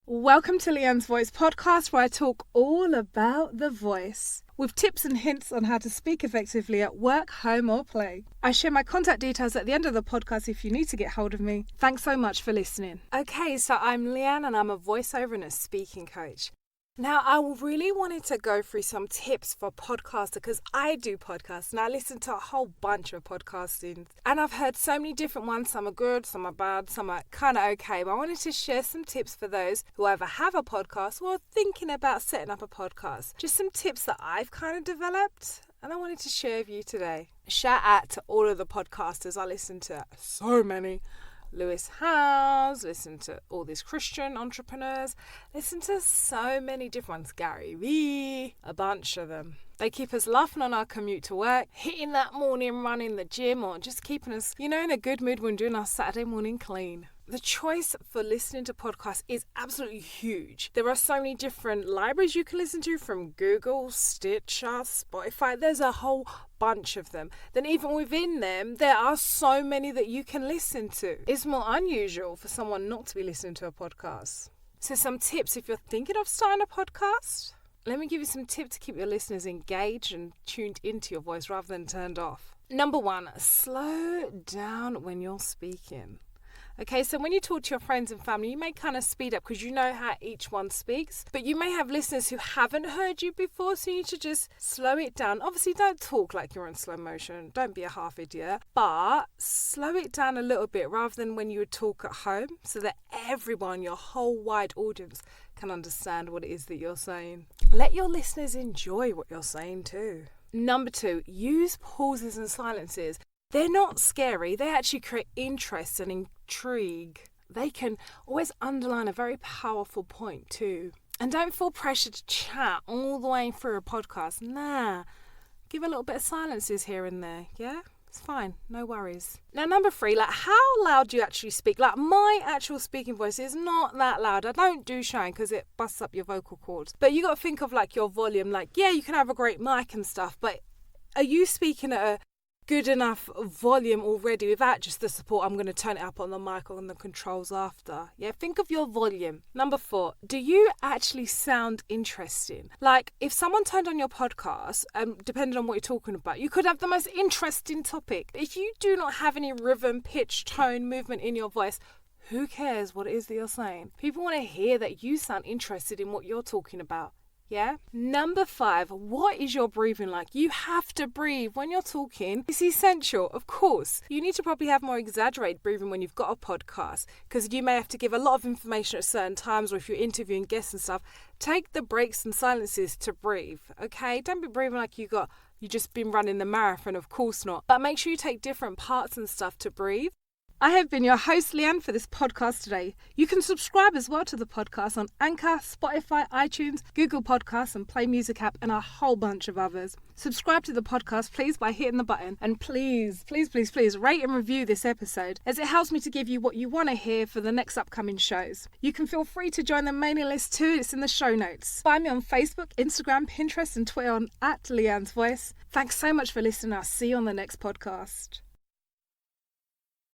Welcome to Leighannes Voice podcast, where I talk all about the voice, with tips and hints on how to speak effectively at work, home or play. I share my contact details at the end of the podcast if you need to get hold of me. Thanks so much for listening. Okay, so I'm Leanne and I'm a voiceover and a speaking coach. Now, I really wanted to go through some tips for podcasting because I do podcasts and I listen to a whole bunch of podcasting. And I've heard so many different ones. Some are good, some are bad, some are kind of okay. But I wanted to share some tips for those who either have a podcast or are thinking about setting up a podcast. Just some tips that I've kind of developed and I wanted to share with you today. Shout out to all of the podcasters. I listen to so many. Lewis Howes, listen to all these Christian entrepreneurs, listen to so many different ones, Gary Vee, a bunch of them. They keep us laughing on our commute to work, hitting that morning run in the gym, or just keeping us, in a good mood when doing our Saturday morning clean. The choice for listening to podcasts is absolutely huge. There are so many different libraries you can listen to, from Google, Stitcher, Spotify. There's a whole bunch of them. Then even within them, there are so many that you can listen to. It's more unusual for someone not to be listening to a podcast. So some tips if you're thinking of starting a podcast. Let me give you some tips to keep your listeners engaged and tuned into your voice rather than turned off. Number 1, slow down when you're speaking. Okay, so when you talk to your friends and family, you may kind of speed up because you know how each one speaks. But you may have listeners who haven't heard you before, so you need to just slow it down. Obviously, don't talk like you're in slow motion. Don't be a half idiot. But slow it down a little bit rather than when you would talk at home, so that everyone, your whole wide audience, can understand what it is that you're saying. Let your listeners enjoy what you're saying too. Number 2, use pauses and silences. They're not scary. They actually create interest and intrigue. They can always underline a very powerful point too. And don't feel pressure to chat all the way through a podcast. Nah. Give a little bit of silences here and there, yeah? It's fine, no worries. Now, number 3, how loud do you actually speak? My actual speaking voice is not that loud. I don't do shine because it busts up your vocal cords. But you got to think of your volume. Yeah, you can have a great mic and stuff, but are you speaking at a good enough volume already without just the support? I'm going to turn it up on the mic or on the controls after. Yeah, think of your volume. Number 4, do you actually sound interesting? If someone turned on your podcast, depending on what you're talking about, you could have the most interesting topic. If you do not have any rhythm, pitch, tone, movement in your voice, who cares what it is that you're saying? People want to hear that you sound interested in what you're talking about. Yeah? Number 5, what is your breathing like? You have to breathe when you're talking. It's essential, of course. You need to probably have more exaggerated breathing when you've got a podcast, because you may have to give a lot of information at certain times, or if you're interviewing guests and stuff, take the breaks and silences to breathe, okay? Don't be breathing like you just been running the marathon, of course not. But make sure you take different parts and stuff to breathe. I have been your host, Leanne, for this podcast today. You can subscribe as well to the podcast on Anchor, Spotify, iTunes, Google Podcasts, and Play Music app, and a whole bunch of others. Subscribe to the podcast, please, by hitting the button. And please, please, please, please rate and review this episode, as it helps me to give you what you want to hear for the next upcoming shows. You can feel free to join the mailing list too. It's in the show notes. Find me on Facebook, Instagram, Pinterest, and Twitter on @Leighannes Voice. Thanks so much for listening. I'll see you on the next podcast.